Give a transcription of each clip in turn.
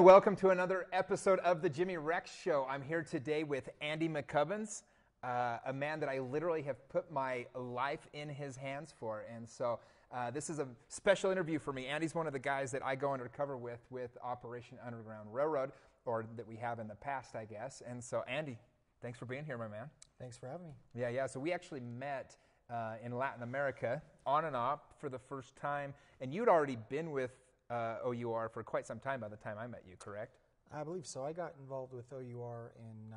welcome to another episode of the Jimmy Rex Show. I'm here today with Andy McCubbins, a man that I literally have put my life in his hands for. And so this is a special interview for me. Andy's one of the guys that I go undercover with Operation Underground Railroad, or that we have in the past, I guess. And so, Andy, thanks for being here, my man. Thanks for having me. Yeah. So we actually met in Latin America on and off for the first time. And you'd already been with OUR for quite some time by the time I met you, correct? I believe so. I got involved with OUR in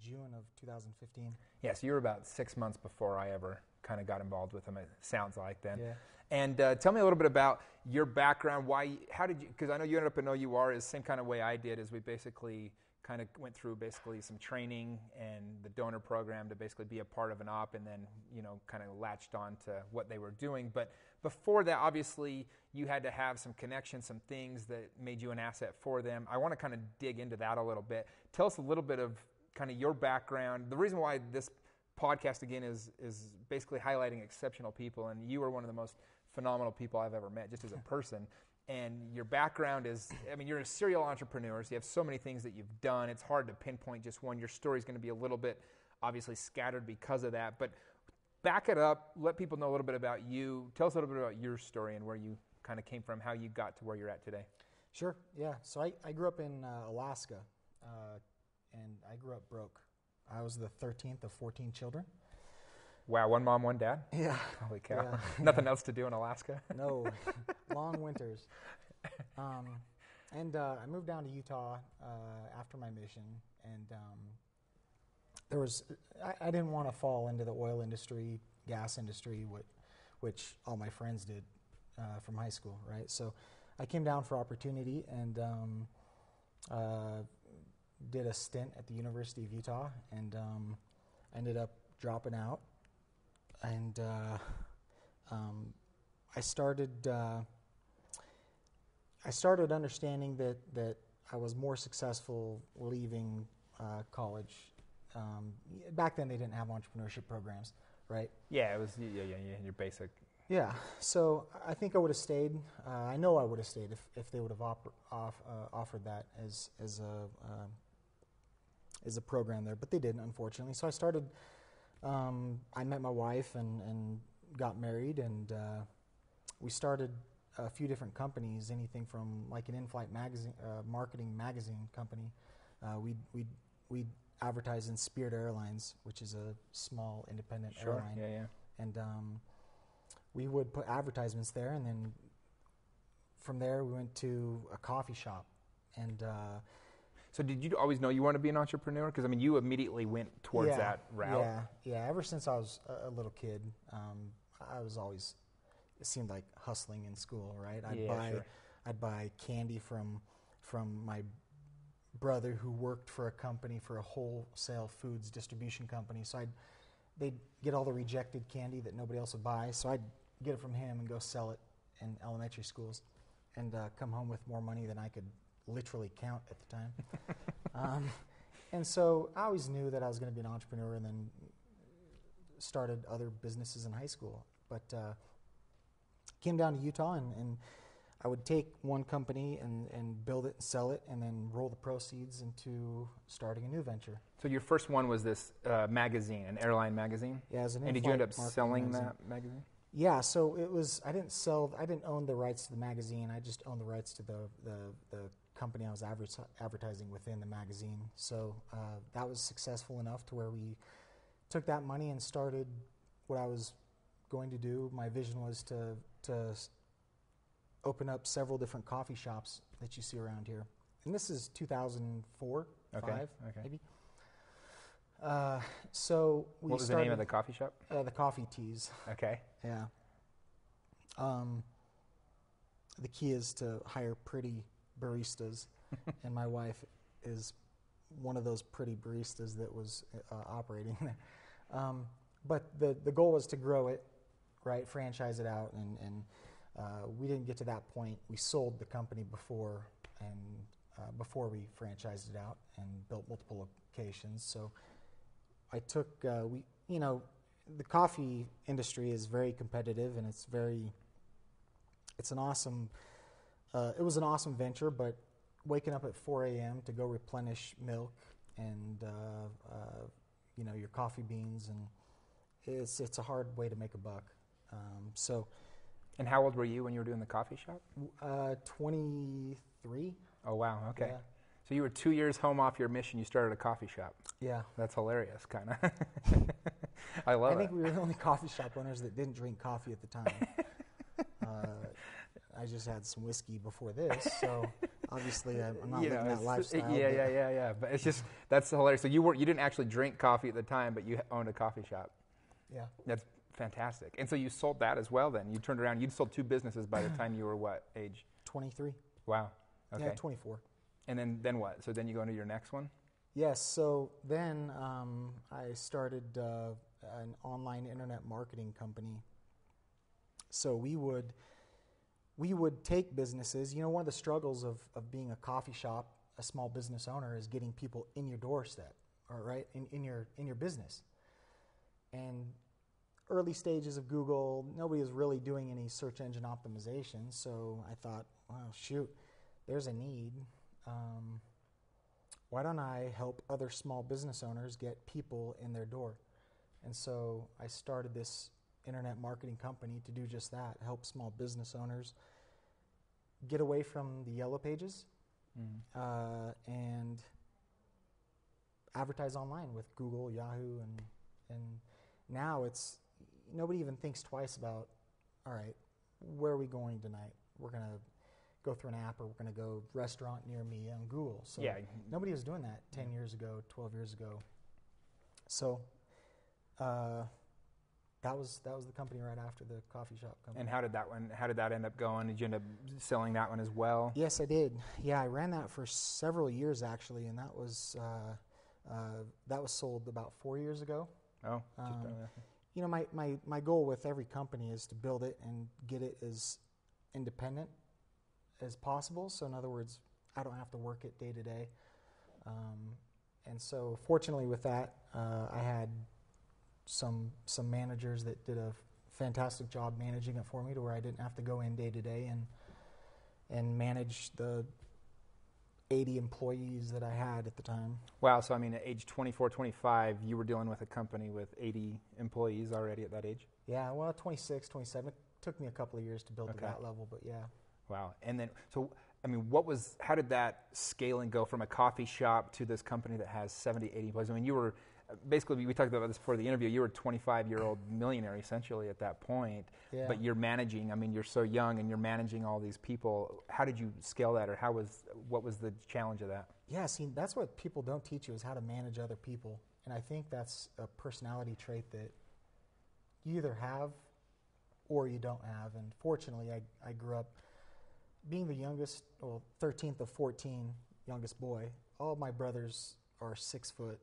June of 2015. Yeah, so you were about 6 months before I ever kind of got involved with them, it sounds like then. Yeah. And tell me a little bit about your background. How did you, because I know you ended up in OUR is the same kind of way I did, is we basically kind of went through some training and the donor program to basically be a part of an op, and then, kind of latched on to what they were doing. But before that, obviously, you had to have some connections, some things that made you an asset for them. I want to kind of dig into that a little bit. Tell us a little bit of kind of your background. The reason why this podcast, again, is basically highlighting exceptional people, and you are one of the most phenomenal people I've ever met, just as a person. And your background is, you're a serial entrepreneur, so you have so many things that you've done. It's hard to pinpoint just one. Your story's going to be a little bit, obviously, scattered because of that. But back it up, let people know a little bit about you. Tell us a little bit about your story and where you kind of came from, how you got to where you're at today. Sure, yeah. So I grew up in Alaska, and I grew up broke. I was the 13th of 14 children. Wow, one mom, one dad? Yeah. Holy cow. Yeah. Nothing else to do in Alaska? No, long winters. And I moved down to Utah after my mission, and I didn't want to fall into the oil industry, gas industry, which all my friends did from high school, right? So I came down for opportunity and did a stint at the University of Utah, and ended up dropping out. And I started understanding that I was more successful leaving college. Back then, they didn't have entrepreneurship programs, right? Yeah, it was your basic. Yeah, so I think I would have stayed. I know I would have stayed if they would have offered that as a program there, but they didn't, unfortunately. So I started. I met my wife and got married, and we started a few different companies, anything from like an in-flight magazine, marketing magazine company. We advertised in Spirit Airlines, which is a small independent airline. Yeah. And we would put advertisements there, and then from there we went to a coffee shop. And so did you always know you wanted to be an entrepreneur? Because, you immediately went towards that route. Yeah. Ever since I was a little kid, I was always, it seemed like hustling in school, right? I'd buy candy from my brother who worked for a company, for a wholesale foods distribution company. So they'd get all the rejected candy that nobody else would buy. So I'd get it from him and go sell it in elementary schools, and come home with more money than I could literally count at the time. And so I always knew that I was going to be an entrepreneur, and then started other businesses in high school. But came down to Utah, and I would take one company and build it and sell it, and then roll the proceeds into starting a new venture. So your first one was this magazine, an airline magazine? Yeah, it was an And did you end up selling that magazine? Yeah, so it was. I didn't own the rights to the magazine. I just owned the rights to the company I was advertising within the magazine. So that was successful enough to where we took that money and started what I was going to do. My vision was to open up several different coffee shops that you see around here. And this is 2004, okay. Maybe. So we What was the name of the coffee shop? The Coffee Teas. Okay. Yeah. The key is to hire pretty baristas, and my wife is one of those pretty baristas that was operating there. But the goal was to grow it, right, franchise it out, and we didn't get to that point. We sold the company before we franchised it out and built multiple locations. So I took the coffee industry is very competitive, and it was an awesome venture, but waking up at 4 a.m. to go replenish milk and your coffee beans, and it's a hard way to make a buck. And how old were you when you were doing the coffee shop? 23. Oh wow, okay. Yeah. So you were 2 years home off your mission. You started a coffie shop. Yeah. That's hilarious, kind of. I love it. I think we were the only coffee shop owners that didn't drink coffee at the time. I just had some whiskey before this, so obviously I'm not living that lifestyle. Yeah. But it's just, that's hilarious. So you didn't actually drink coffee at the time, but you owned a coffee shop. Yeah. That's fantastic. And so you sold that as well then? You turned around, you'd sold 2 businesses by the time you were what age? 23. Wow. Okay. Yeah, 24. And then what? So then you go into your next one? Yes. So then I started an online internet marketing company. So we would take businesses. One of the struggles of being a coffee shop, a small business owner, is getting people in your doorstep, all right, in your business. And early stages of Google, nobody was really doing any search engine optimization. So I thought, well, shoot, there's a need. Why don't I help other small business owners get people in their door? And so I started this internet marketing company to do just that, help small business owners get away from the yellow pages and advertise online with Google, Yahoo, and now it's nobody even thinks twice about, all right, where are we going tonight? We're going to go through an app, or we're going to go restaurant near me on Google. So nobody was doing that 10 years ago, 12 years ago. So that was the company right after the coffee shop company. And how did that end up going? Did you end up selling that one as well? Yes, I did. Yeah, I ran that for several years actually, and that was sold about 4 years ago. Oh. My goal with every company is to build it and get it as independent as possible. So in other words, I don't have to work it day to day. And so fortunately with that, I had some managers that did a fantastic job managing it for me, to where I didn't have to go in day to day and manage the 80 employees that I had at the time. Wow. So, at age 24, 25, you were dealing with a company with 80 employees already at that age? Yeah, well, 26, 27. It took me a couple of years to build to that level, but yeah. Wow. And then, how did that scaling go from a coffee shop to this company that has 70, 80 employees? You were, basically, we talked about this before the interview, you were a 25-year-old millionaire essentially at that point, but you're managing, you're so young and you're managing all these people. How did you scale that, or what was the challenge of that? Yeah, see, that's what people don't teach you, is how to manage other people. And I think that's a personality trait that you either have or you don't have. And fortunately, I grew up being the youngest, 13th of 14, youngest boy. All of my brothers are 6'5",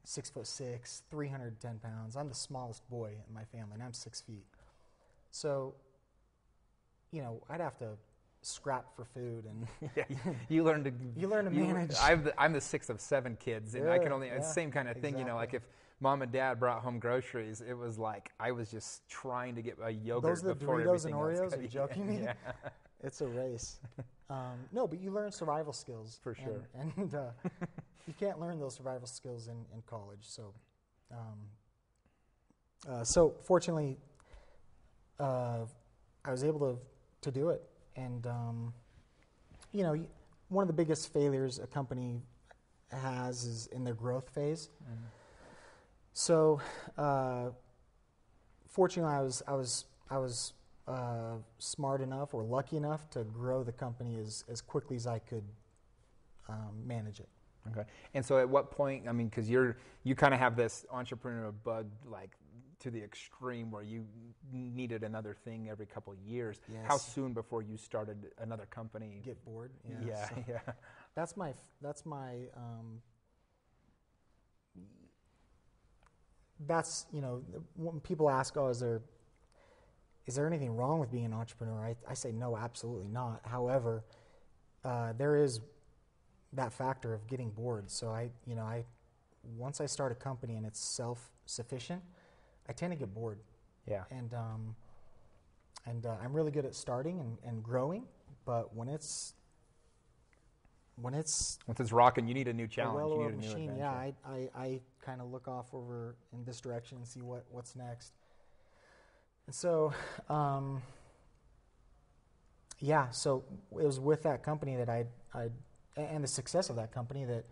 6'6", 310 pounds. I'm the smallest boy in my family, and I'm 6 feet. So, I'd have to scrap for food, and you learn to manage. I'm the 6th of 7 kids, and I can only it's the same kind of thing. Exactly. Like if mom and dad brought home groceries, it was like I was just trying to get a yogurt before Doritos everything and Oreos. else. Are you joking me? Yeah. It's a race. No, but you learn survival skills for sure, and you can't learn those survival skills in college. So, so fortunately, I was able to do it. And, one of the biggest failures a company has is in their growth phase. Mm-hmm. So, fortunately, I was smart enough or lucky enough to grow the company as quickly as I could manage it. Okay. And so at what point, because you kind of have this entrepreneurial bug, like, to the extreme where you needed another thing every couple of years. Yes. How soon before you started another company? Get bored. Yeah. So Yeah. That's my when people ask, is there anything wrong with being an entrepreneur? I say no, absolutely not. However, there is that factor of getting bored. So once I start a company and it's self-sufficient, I tend to get bored. Yeah. And I'm really good at starting and growing, but when it's once it's rocking, you need a new challenge. A well-oiled you need a machine, new adventure. I kind of look off over in this direction and see what's next. And so, so it was with that company that and the success of that company that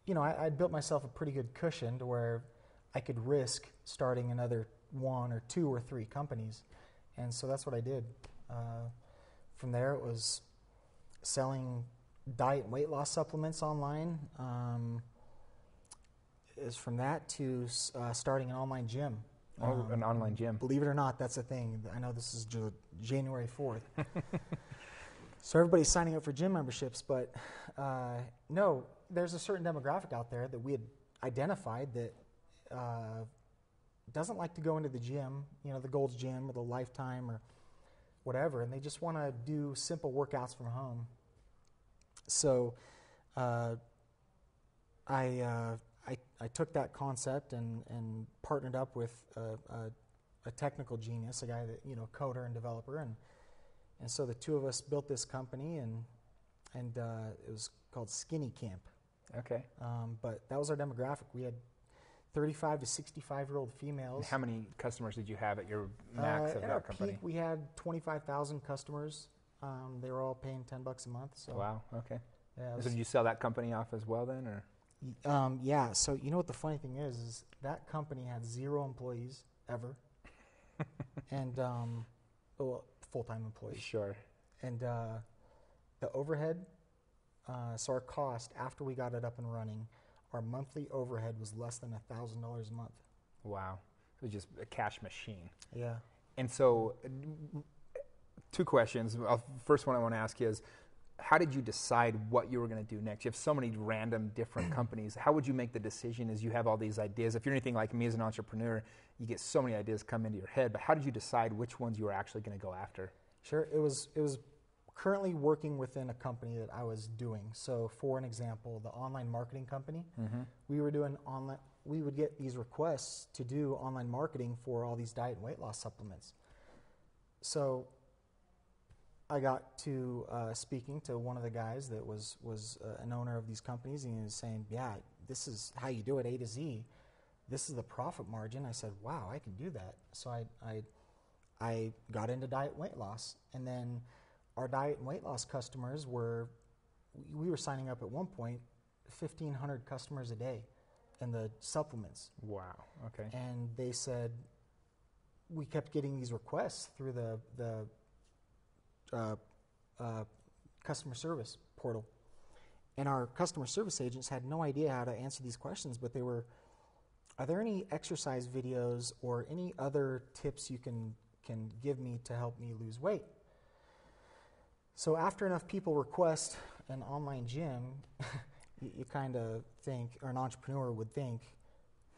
I'd built myself a pretty good cushion to where I could risk starting another 1 or 2 or 3 companies. And so that's what I did. From there, it was selling diet and weight loss supplements online. Is from that to starting an online gym. An online gym. Believe it or not, that's a thing. I know this is January 4th. So everybody's signing up for gym memberships, but no, there's a certain demographic out there that we had identified that doesn't like to go into the gym, the Gold's Gym or the Lifetime or whatever, and they just want to do simple workouts from home. So I took that concept and partnered up with a technical genius, a guy that coder and developer, and so the two of us built this company, and it was called Skinny Camp. Okay. But that was our demographic. We had 35 to 65-year-old females. And how many customers did you have at your max of that company? Peak, we had 25,000 customers. They were all paying $10 a month. So. Wow. Okay. Yeah, so did you sell that company off as well then, or? Yeah. So you know what the funny thing is that company had 0 employees ever, and full-time employees. Sure. And the overhead. So our cost after we got it up and running, our monthly overhead was less than $1,000 a month. Wow. So just a cash machine. Yeah. And so 2 questions. First one I want to ask you is, how did you decide what you were going to do next? You have so many random different companies. How would you make the decision as you have all these ideas? If you're anything like me as an entrepreneur, you get so many ideas come into your head, but how did you decide which ones you were actually going to go after? Sure. It was currently working within a company that I was doing. So for an example, the online marketing company, we were doing online. We would get these requests to do online marketing for all these diet and weight loss supplements. So I got to speaking to one of the guys that was an owner of these companies, and he was saying, yeah, this is how you do it A to Z. This is the profit margin. I said, wow, I can do that. So I got into diet and weight loss, and then our diet and weight loss customers we were signing up at one point 1,500 customers a day in the supplements. Wow, okay. And they said, we kept getting these requests through the customer service portal. And our customer service agents had no idea how to answer these questions, but are there any exercise videos or any other tips you can give me to help me lose weight? So after enough people request an online gym, you kind of think, or an entrepreneur would think,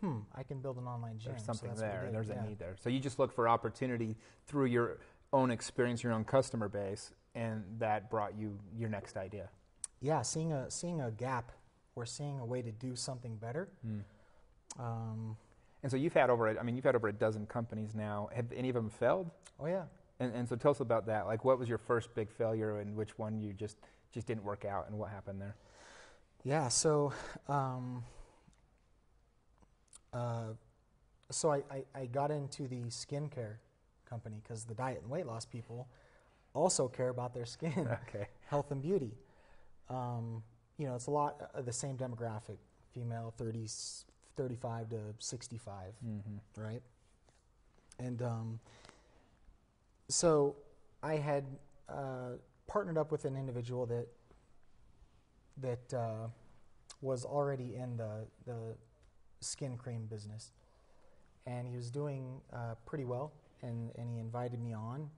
I can build an online gym. There's something so there, and there's a need there. So you just look for opportunity through your own experience, your own customer base, and that brought you your next idea. Yeah, seeing a gap or seeing a way to do something better. And so you've had over a dozen companies now. Have any of them failed? Oh yeah. And so tell us about that. Like, what was your first big failure, and which one you just didn't work out, and what happened there? Yeah. So, I got into the skincare company because the diet and weight loss people also care about their skin, health and beauty. It's a lot of the same demographic, female, 35 to 65, right? And so I had partnered up with an individual that was already in the skin cream business, and he was doing pretty well, and he invited me on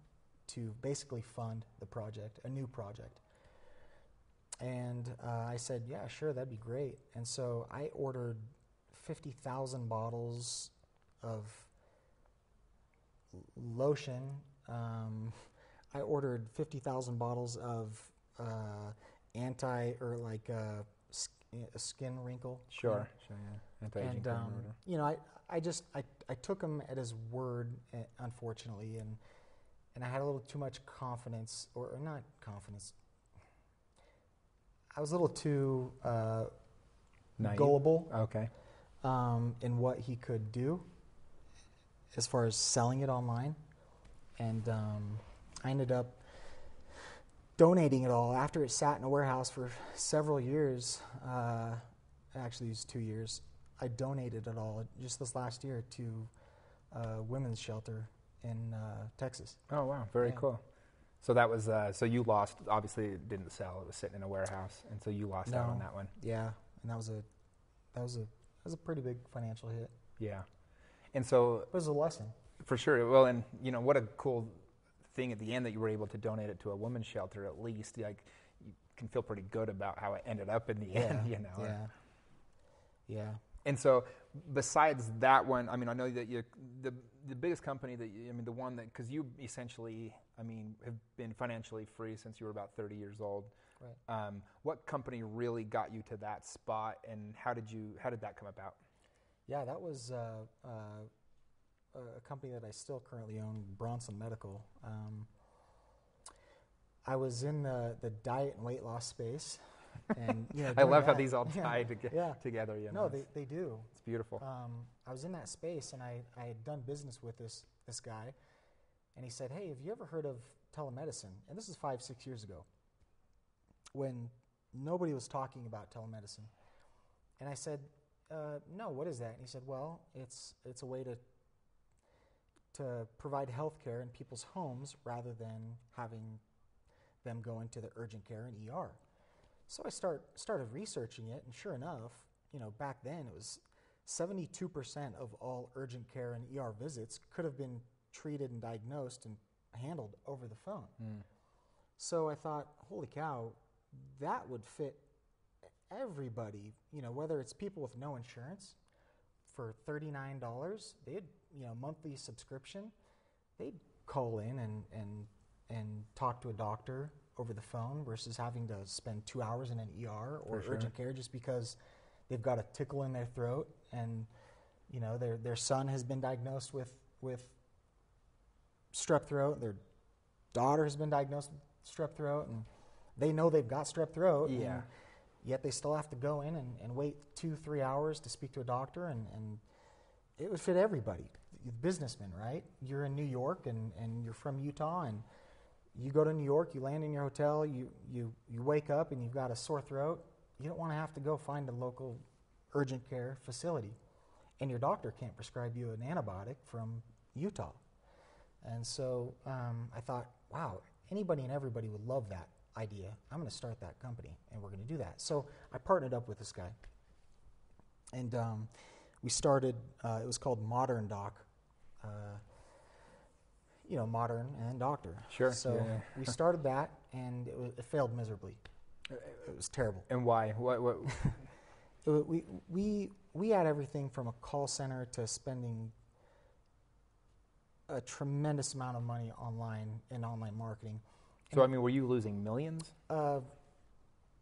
to basically fund the project, a new project. And I said, yeah, sure, that'd be great. And so I ordered 50,000 bottles of lotion. I ordered 50,000 bottles of skin wrinkle. Sure, yeah. Anti-aging cream or whatever. I took him at his word, unfortunately, and I had a little too much confidence, or not confidence. I was a little too Naive? gullible Okay. in what he could do as far as selling it online. And I ended up donating it all after it sat in a warehouse for several years. Actually, it was 2 years. I donated it all just this last year to a women's shelter in Texas. Oh, wow. Very cool. So that was, so you lost, obviously it didn't sell, it was sitting in a warehouse, and so you lost out on that one. Yeah, and that was a pretty big financial hit. Yeah. And so... It was a lesson. For sure. Well, and, you know, what a cool thing at the end that you were able to donate it to a women's shelter at least. Like, you can feel pretty good about how it ended up in the end, you know. Yeah. Yeah. And so, besides that one, I mean, I know that the biggest company that I mean, the one that, because you essentially, I mean, have been financially free since you were about 30 years old. Right. What company really got you to that spot, and how did that come about? Yeah, that was a company that I still currently own, Bronson Medical. I was in the diet and weight loss space. And, you know, I love how these all tie together. You know, no, they do. It's beautiful. I was in that space, and I had done business with this guy, and he said, "Hey, have you ever heard of telemedicine?" And this is 5-6 years ago, when nobody was talking about telemedicine. And I said, "No, what is that?" And he said, "Well, it's a way to provide health care in people's homes rather than having them go into the urgent care and ER." So I started researching it, and sure enough, you know, back then it was 72% of all urgent care and ER visits could have been treated and diagnosed and handled over the phone. So I thought, holy cow, that would fit everybody, you know, whether it's people with no insurance for $39, they'd, you know, monthly subscription, they'd call in and talk to a doctor over the phone versus having to spend 2 hours in an ER or urgent care just because they've got a tickle in their throat, and, you know, their son has been diagnosed with strep throat, their daughter has been diagnosed with strep throat, and they know they've got strep throat, and yet they still have to go in and wait 2-3 hours to speak to a doctor, and it would fit everybody. Businessmen, right? You're in New York and you're from Utah, and you go to New York, you land in your hotel, you wake up and you've got a sore throat. You don't want to have to go find a local urgent care facility. And your doctor can't prescribe you an antibiotic from Utah. And so I thought, wow, anybody and everybody would love that idea. I'm going to start that company, and we're going to do that. So I partnered up with this guy. And we started, it was called Modern Doc. You know, modern and doctor. Sure. So we started that, and it failed miserably. It was terrible. And why? What? We had everything from a call center to spending a tremendous amount of money in online marketing. So, I mean, were you losing millions?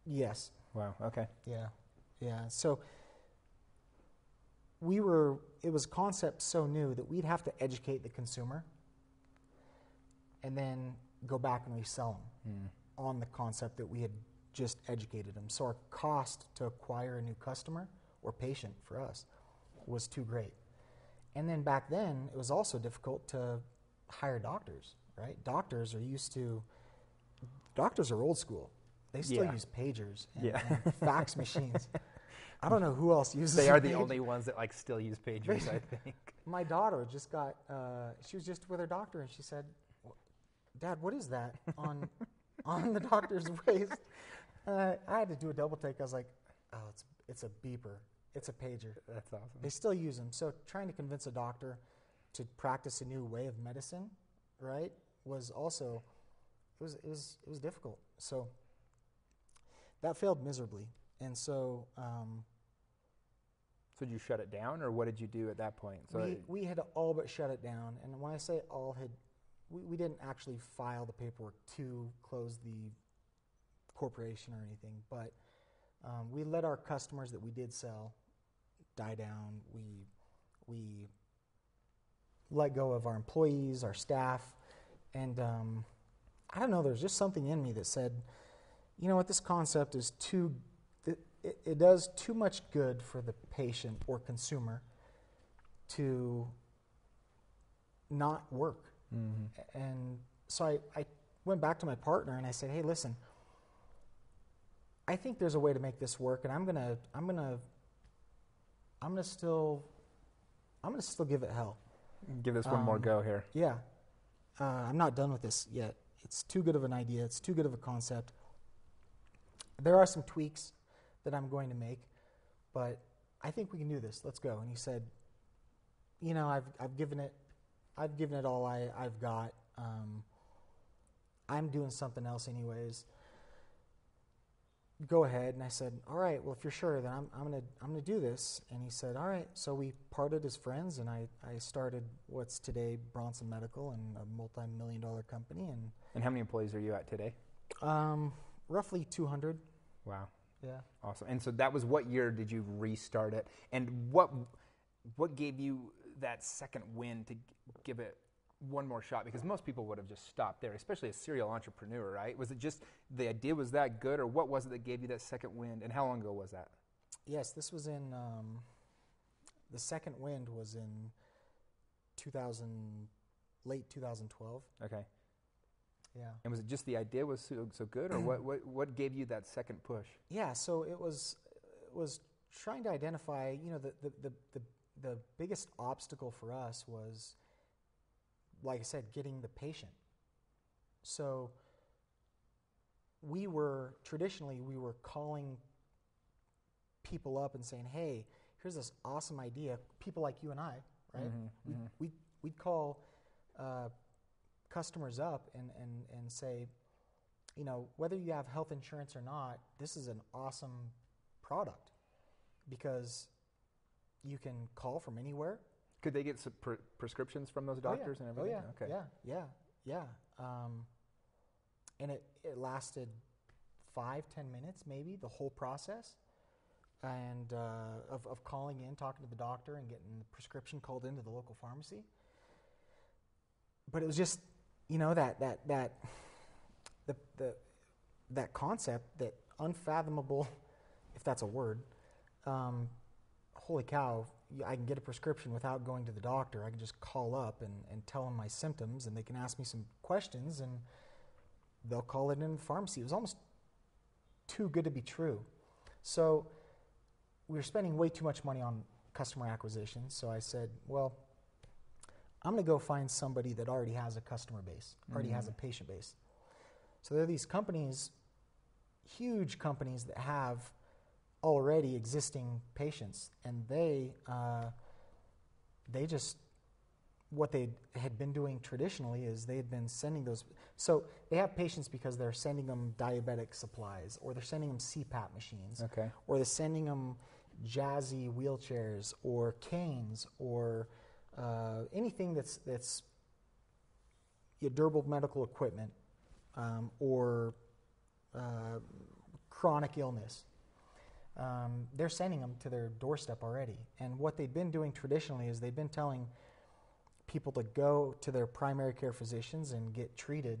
Yes. Wow, okay. Yeah. So it was a concept so new that we'd have to educate the consumer and then go back and resell them on the concept that we had just educated them. So our cost to acquire a new customer or patient for us was too great. And then back then, it was also difficult to hire doctors, right? Doctors are old school. They still use pagers and fax machines. I don't know who else uses They are the only ones that still use pagers, I think. My daughter just got, she was just with her doctor, and she said, "Dad, what is that on the doctor's waist?" I had to do a double take. I was like, "Oh, it's a beeper. It's a pager." That's awesome. They still use them. So trying to convince a doctor to practice a new way of medicine, right, was also it was difficult. So that failed miserably, and so. So did you shut it down, or what did you do at that point? So we had all but shut it down, and when I say all had. We didn't actually file the paperwork to close the corporation or anything, but we let our customers that we did sell die down. We let go of our employees, our staff, and I don't know, there's just something in me that said, you know what, this concept is it does too much good for the patient or consumer to not work. Mm-hmm. And so I went back to my partner and I said, hey, listen, I think there's a way to make this work, and I'm gonna still give it hell. Give this one more go here. Yeah. I'm not done with this yet. It's too good of an idea. It's too good of a concept. There are some tweaks that I'm going to make, but I think we can do this. Let's go. And he said, you know, I've given it all I've got. I'm doing something else anyways. Go ahead. And I said, all right, well, if you're sure, then I'm gonna do this. And he said, all right. So we parted as friends, and I started what's today Bronson Medical, and a multi-billion-dollar company. And how many employees are you at today? Roughly 200. Wow. Yeah. Awesome. And so that was, what year did you restart it? And what gave you that second wind to give it one more shot? Because most people would have just stopped there, especially a serial entrepreneur, right? Was it just the idea was that good, or what was it that gave you that second wind? And how long ago was that? Yes, this was in, the second wind was in late 2012. Okay. Yeah. And was it just the idea was so good, or what gave you that second push? Yeah, so it was trying to identify, you know, the biggest obstacle for us was, like I said, getting the patient. So we were calling people up and saying, hey, here's this awesome idea. People like you and I, right? Mm-hmm, we'd call customers up and say, you know, whether you have health insurance or not, this is an awesome product because you can call from anywhere. Could they get some prescriptions from those doctors and everything? Oh, yeah. Okay. Yeah. And it lasted 5-10 minutes, maybe, the whole process, and of calling in, talking to the doctor, and getting the prescription called into the local pharmacy. But it was just, you know, that concept, that unfathomable, if that's a word. Holy cow! I can get a prescription without going to the doctor. I can just call up and tell them my symptoms, and they can ask me some questions, and they'll call it in the pharmacy. It was almost too good to be true. So we were spending way too much money on customer acquisition. So I said, well, I'm going to go find somebody that already has a customer base, already has a patient base. So there are these companies, huge companies, that have already existing patients, and they just, what they had been doing traditionally is they had been sending those. So they have patients because they're sending them diabetic supplies, or they're sending them CPAP machines, okay, or they're sending them jazzy wheelchairs or canes, or anything that's durable medical equipment, or chronic illness. They're sending them to their doorstep already. And what they've been doing traditionally is they've been telling people to go to their primary care physicians and get treated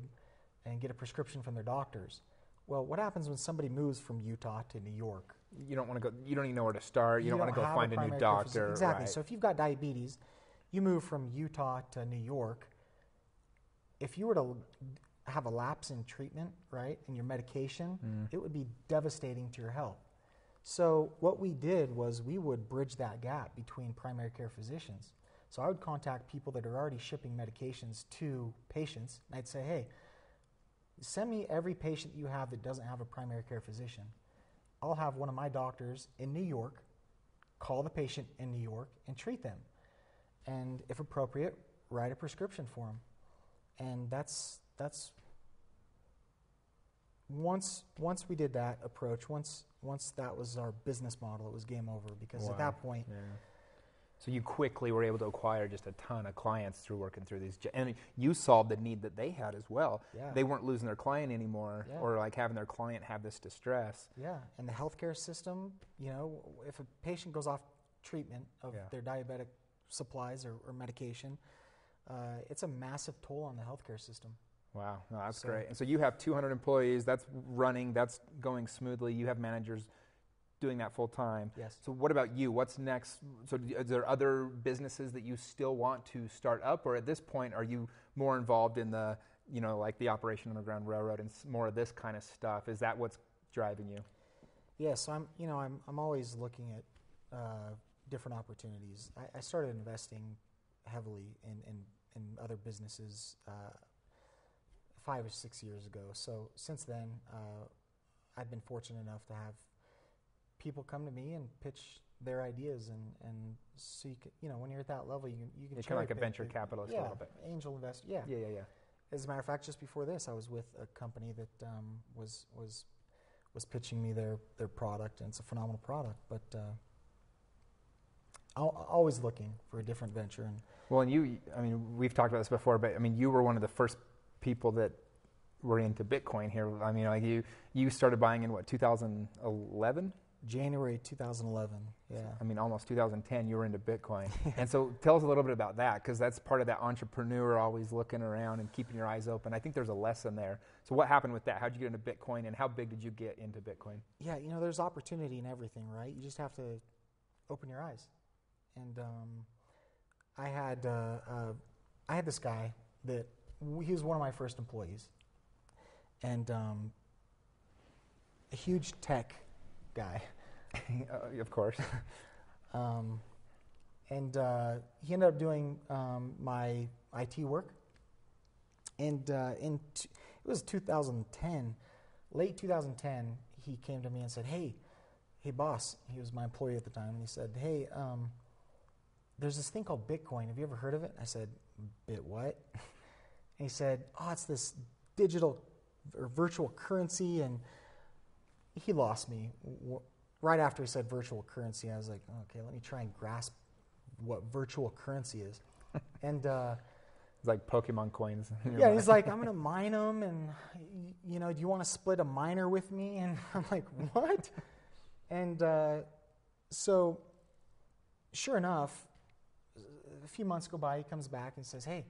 and get a prescription from their doctors. Well, what happens when somebody moves from Utah to New York? You don't want to go. You don't even know where to start. You don't want to go find a new doctor. Exactly. Right. So if you've got diabetes, you move from Utah to New York. If you were to have a lapse in treatment, right, in your medication, it would be devastating to your health. So what we did was we would bridge that gap between primary care physicians. So I would contact people that are already shipping medications to patients, and I'd say, hey, send me every patient you have that doesn't have a primary care physician. I'll have one of my doctors in New York call the patient in New York and treat them. And if appropriate, write a prescription for them. And that's once we did that approach, once that was our business model, it was game over, because at that point. Yeah. So you quickly were able to acquire just a ton of clients through working through these, and you solved the need that they had as well. Yeah. They weren't losing their client anymore, or like having their client have this distress. Yeah, and the healthcare system, you know, if a patient goes off treatment of their diabetic supplies or medication, it's a massive toll on the healthcare system. Wow, no, that's great. And so you have 200 employees. That's running. That's going smoothly. You have managers doing that full time. Yes. So what about you? What's next? So are there other businesses that you still want to start up, or at this point are you more involved in the, like the Operation Underground Railroad and more of this kind of stuff? Is that what's driving you? Yes, I'm always looking at different opportunities. I started investing heavily in other businesses 5 or 6 years ago. So since then, I've been fortunate enough to have people come to me and pitch their ideas, and so you can, when you're at that level, you can. It's kind of like a venture capitalist a little bit. Angel investor. Yeah. As a matter of fact, just before this, I was with a company that was pitching me their product, and it's a phenomenal product. But always looking for a different venture. And we've talked about this before, but you were one of the first people that were into Bitcoin here. You started buying in 2011? January 2011, yeah. Almost 2010, you were into Bitcoin. And so tell us a little bit about that, because that's part of that entrepreneur always looking around and keeping your eyes open. I think there's a lesson there. So what happened with that? How'd you get into Bitcoin, and how big did you get into Bitcoin? Yeah, there's opportunity in everything, right? You just have to open your eyes. And I had this guy that he was one of my first employees, and a huge tech guy. Of course. And he ended up doing my IT work. And it was 2010, late 2010, he came to me and said, hey boss, he was my employee at the time, and he said, hey, there's this thing called Bitcoin. Have you ever heard of it? I said, Bit what? And he said, it's this digital or virtual currency, and he lost me. Right after he said virtual currency, I was like, okay, let me try and grasp what virtual currency is. And it's like Pokemon coins. Yeah, he's like, I'm going to mine them, and do you want to split a miner with me? And I'm like, what? And so, sure enough, a few months go by, he comes back and says, hey,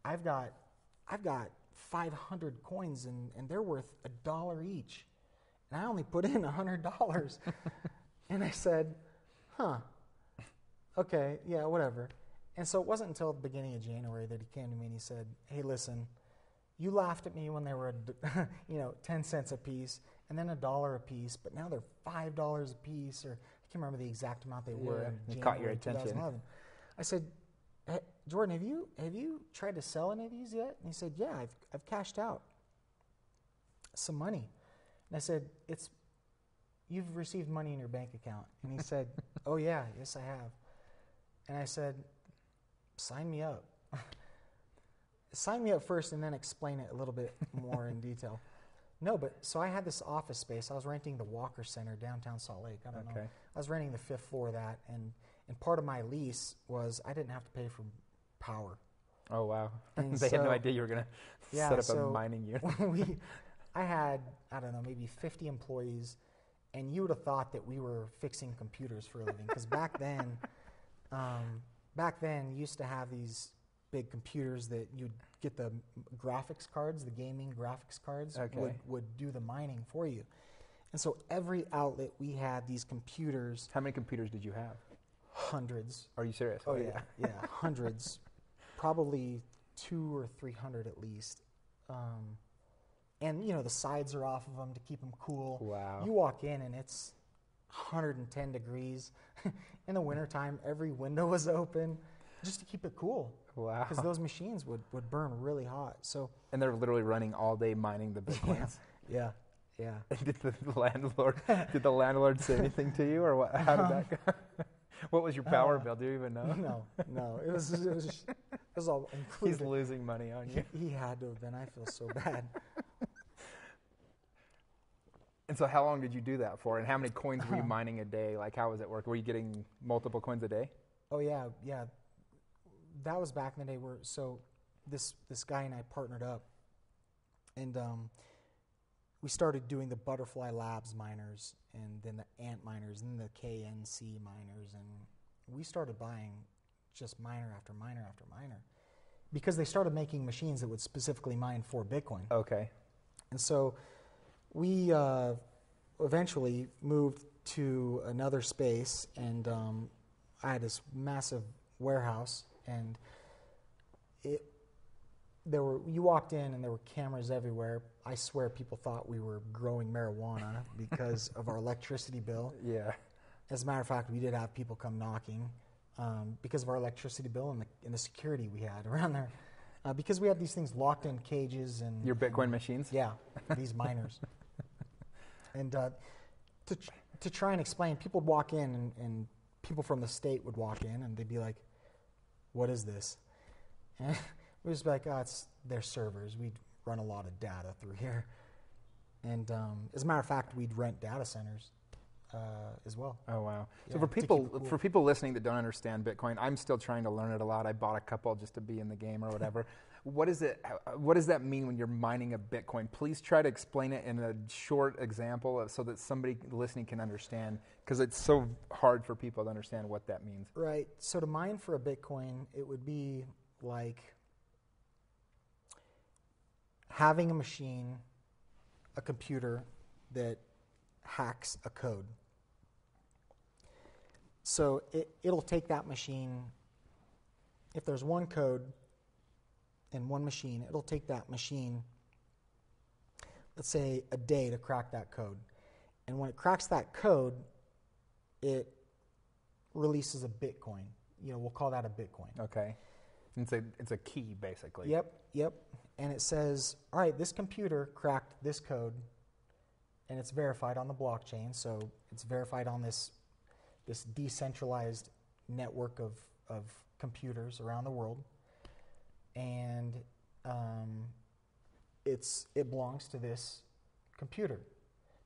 I've got 500 coins, and they're worth $1 each. And I only put in $100. And I said, okay, yeah, whatever. And so it wasn't until the beginning of January that he came to me and he said, hey, listen, you laughed at me when they were 10 cents a piece and then $1 a piece, but now they're $5 a piece, or I can't remember the exact amount they were in January caught your attention. 2011. I said, hey, Jordan, have you tried to sell any of these yet? And he said, yeah, I've cashed out some money. And I said, you've received money in your bank account. And he said, oh yeah, yes I have. And I said, sign me up. Sign me up first and then explain it a little bit more in detail. No, but so I had this office space. I was renting the Walker Center, downtown Salt Lake. I don't know. I was renting the 5th floor of that, and part of my lease was I didn't have to pay for power. Oh, wow. They had no idea you were going to set up a mining unit. I had, I don't know, maybe 50 employees, and you would have thought that we were fixing computers for a living. Because back then, you used to have these big computers that you'd get the graphics cards, the gaming graphics cards, would do the mining for you. And so every outlet, we had these computers. How many computers did you have? Hundreds. Are you serious? Oh, yeah, hundreds. Probably 200 or 300 at least. And, the sides are off of them to keep them cool. Wow. You walk in and it's 110 degrees. In the wintertime, every window was open just to keep it cool. Wow. Because those machines would burn really hot. And they're literally running all day mining the Bitcoins. Yeah. Did the landlord say anything to you, or what? How did that go? What was your power bill? Do you even know? No. It was all included. He's losing money on you. He had to have been. I feel so bad. And so how long did you do that for? And how many coins were you mining a day? Like, how was it work? Were you getting multiple coins a day? Oh, yeah. That was back in the day where, so this guy and I partnered up, and we started doing the Butterfly Labs miners, and then the Ant miners, and the KNC miners, and we started buying just miner after miner after miner. because they started making machines that would specifically mine for Bitcoin. Okay. And so we eventually moved to another space, and I had this massive warehouse, and you walked in and there were cameras everywhere. I swear people thought we were growing marijuana because of our electricity bill. Yeah. As a matter of fact, we did have people come knocking because of our electricity bill and the security we had around there. Because we had these things locked in cages. And your Bitcoin machines? Yeah, these miners. And to try and explain, people would walk in and people from the state would walk in and they'd be like, what is this? And we'd just be like, it's their servers. We'd run a lot of data through here. And as a matter of fact, we'd rent data centers as well. Oh, wow. Yeah, so for people listening that don't understand Bitcoin, I'm still trying to learn it a lot. I bought a couple just to be in the game or whatever. What does that mean when you're mining a Bitcoin? Please try to explain it in a short example so that somebody listening can understand, because it's so hard for people to understand what that means. Right. So to mine for a Bitcoin, it would be like having a machine, a computer that hacks a code. So it'll take that machine, if there's one code in one machine, it'll take that machine, let's say, a day to crack that code. And when it cracks that code, it releases a Bitcoin. We'll call that a Bitcoin. Okay. It's a key, basically. Yep. And it says, all right, this computer cracked this code, and it's verified on the blockchain. So it's verified on this decentralized network of computers around the world. And it belongs to this computer,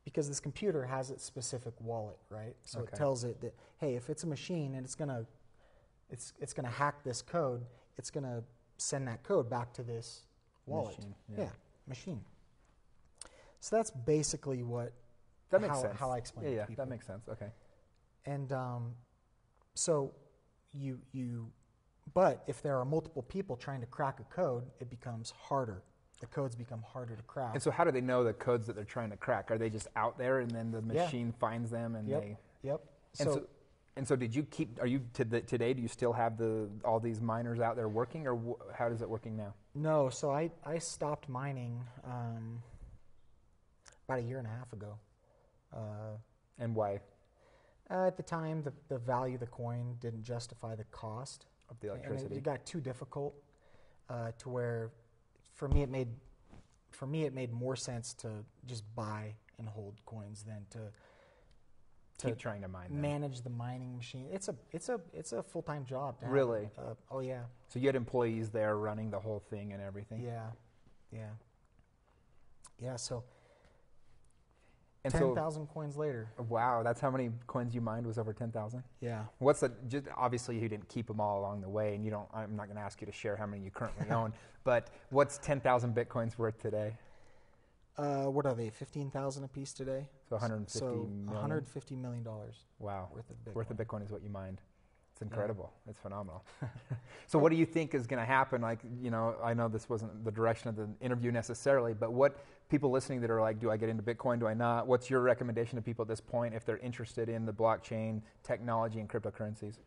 because this computer has its specific wallet, right? So It tells it that, hey, if it's a machine and it's gonna hack this code, it's gonna send that code back to this wallet. Machine, machine. So that's basically how I explain it to people. That makes sense. Okay. And so but if there are multiple people trying to crack a code, it becomes harder. The codes become harder to crack. And so how do they know the codes that they're trying to crack? Are they just out there and then the machine finds them and they... Yep. And so did you keep, today, do you still have all these miners out there working, or how is it working now? No, so I stopped mining about a year and a half ago. And why? At the time, the value of the coin didn't justify the cost of the electricity. And it got too difficult to where, for me, it made more sense to just buy and hold coins than to keep trying to mine them. Manage the mining machine. It's a full-time job. To really? Have, oh yeah. So you had employees there running the whole thing and everything. Yeah. So 10,000 coins later. Wow, that's how many coins you mined was over 10,000? Yeah. What's obviously you didn't keep them all along the way, and I'm not going to ask you to share how many you currently own, but what's 10,000 Bitcoins worth today? What are they, 15,000 a piece today? So $150 million. Wow. Worth of Bitcoin is what you mined. It's incredible. Yeah. It's phenomenal. So what do you think is going to happen? Like, I know this wasn't the direction of the interview necessarily, but what people listening that are like, do I get into Bitcoin? Do I not? What's your recommendation to people at this point if they're interested in the blockchain technology and cryptocurrencies?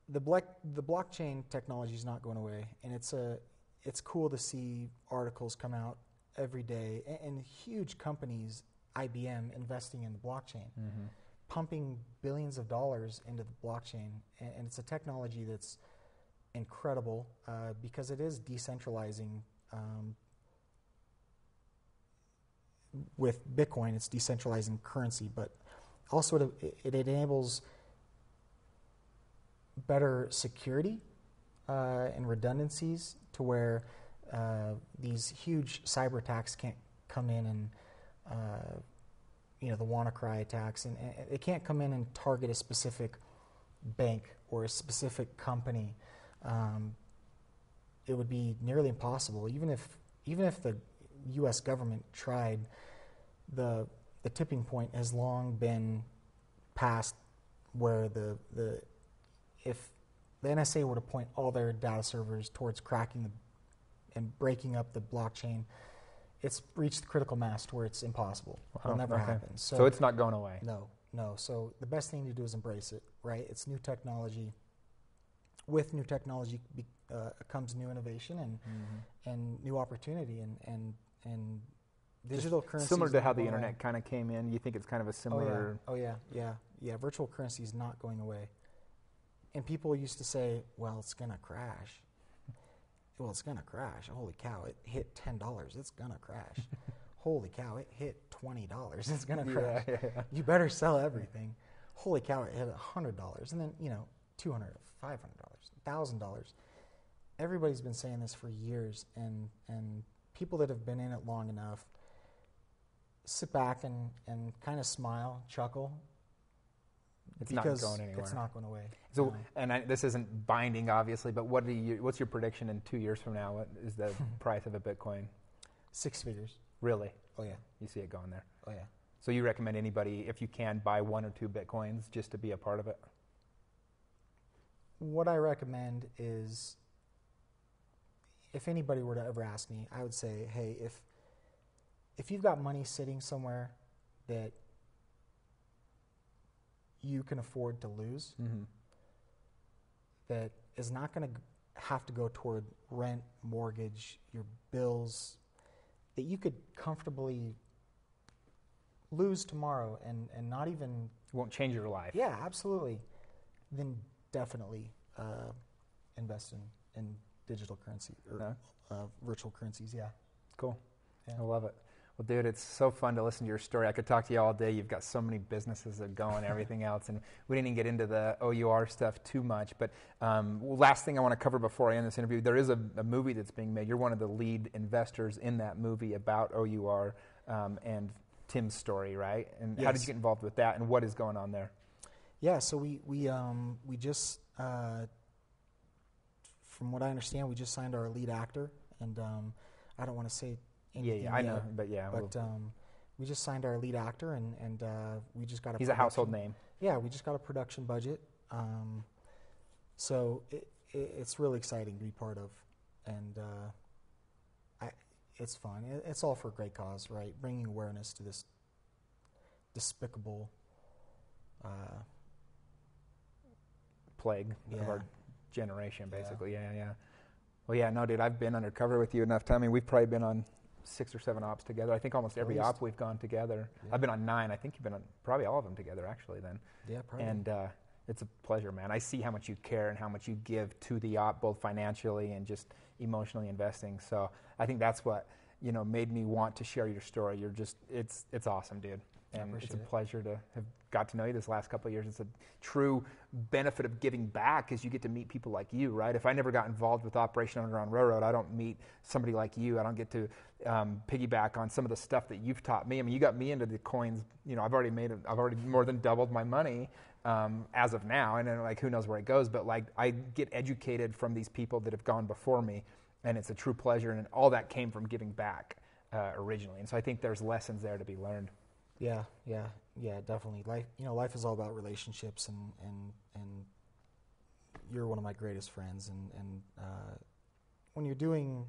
The blockchain technology is not going away, and it's cool to see articles come out every day and huge companies, IBM, investing in the blockchain. Mm-hmm. Pumping billions of dollars into the blockchain, and it's a technology that's incredible because it is decentralizing. With Bitcoin, it's decentralizing currency, but also it enables better security and redundancies to where these huge cyber attacks can't come in and the WannaCry attacks, and it can't come in and target a specific bank or a specific company. It would be nearly impossible, even if the U.S. government tried. The tipping point has long been past where if the NSA were to point all their data servers towards cracking and breaking up the blockchain, it's reached critical mass to where it's impossible. It'll never happen. So it's not going away. No. So the best thing to do is embrace it, right? It's new technology. With new technology comes new innovation and new opportunity and digital currency. Similar to how the internet kind of came in. You think it's kind of a similar... Oh yeah. Virtual currency is not going away. And people used to say, well, it's going to crash. Well, it's going to crash. Holy cow, it hit $10. It's going to crash. Holy cow, it hit $20. It's going to crash. Yeah. You better sell everything. Holy cow, it hit $100. And then, $200, $500, $1,000. Everybody's been saying this for years, and people that have been in it long enough sit back and kind of smile, chuckle. It's not going anywhere. It's not going away. So, this isn't binding, obviously, but what's your prediction in 2 years from now? What is the price of a Bitcoin? 6 figures. Really? Oh, yeah. You see it going there? Oh, yeah. So you recommend anybody, if you can, buy 1 or 2 Bitcoins just to be a part of it? What I recommend is, if anybody were to ever ask me, I would say, hey, if you've got money sitting somewhere that you can afford to lose, that is not going to have to go toward rent, mortgage, your bills, that you could comfortably lose tomorrow and not even... It won't change your life. Yeah, absolutely. Then definitely invest in digital currency or virtual currencies, yeah. Cool. Yeah. I love it. Well, dude, it's so fun to listen to your story. I could talk to you all day. You've got so many businesses that go and everything else, and we didn't even get into the OUR stuff too much. But last thing I want to cover before I end this interview, there is a movie that's being made. You're one of the lead investors in that movie about OUR and Tim's story, right? And yes. How did you get involved with that, and what is going on there? Yeah, so we just, from what I understand, we just signed our lead actor, and I don't want to say anything I know, but yeah. But we just signed our lead actor, and we just got a... He's a household name. Yeah, we just got a production budget. So it's really exciting to be part of, and it's fun. It's all for a great cause, right? Bringing awareness to this despicable plague of our generation, basically. Yeah. Well, yeah, no, dude, I've been undercover with you enough time. I mean, we've probably been on 6 or 7 ops together. I think almost every op we've gone together. Yeah. I've been on 9. I think you've been on probably all of them together, actually, then. Yeah, probably. And it's a pleasure, man. I see how much you care and how much you give to the op, both financially and just emotionally investing. So I think that's what, made me want to share your story. You're just, it's awesome, dude. And it's a pleasure to have got to know you this last couple of years. It's a true benefit of giving back is you get to meet people like you, right? If I never got involved with Operation Underground Railroad, I don't meet somebody like you. I don't get to piggyback on some of the stuff that you've taught me. I mean, you got me into the coins. I've already more than doubled my money as of now. And then, who knows where it goes? But I get educated from these people that have gone before me, and it's a true pleasure. And all that came from giving back originally. And so I think there's lessons there to be learned. Yeah, definitely. Life is all about relationships, and you're one of my greatest friends. And when you're doing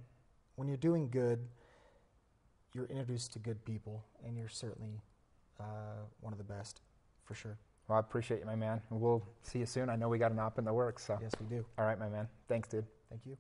good, you're introduced to good people, and you're certainly one of the best, for sure. Well, I appreciate you, my man. We'll see you soon. I know we got an op in the works. So. Yes, we do. All right, my man. Thanks, dude. Thank you.